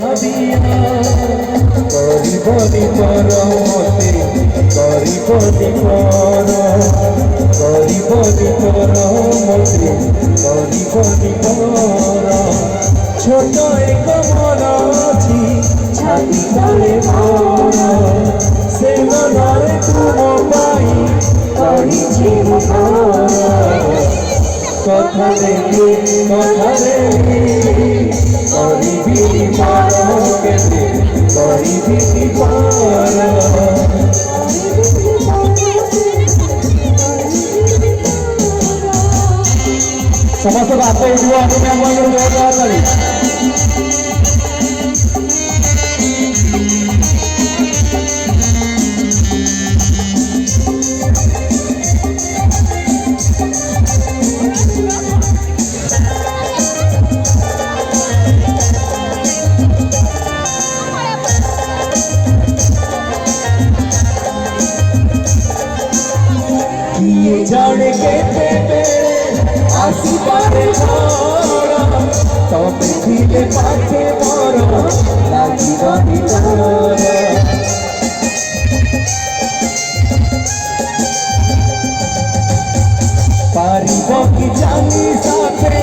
ভাবিয়া গরিবনি পর মতে গরিবনি পর গরিবনি পর মতে গরিবনি পর ছোট এক মন ଅଛି ছাতি তলে মোর সে মନରେ তুম পাই କରିଛି কথা দেখি କରିବି ପର କେବେ କରିବି ପର ସମସ୍ତ ବାପ ହେଇଯିବ ଆମେ ଆମର ଜୋରଦାର କରି जाने केते आसी पारे झड़ तबे थिले पाखे मोर लागी रही तोर पारिब कि जानी साथे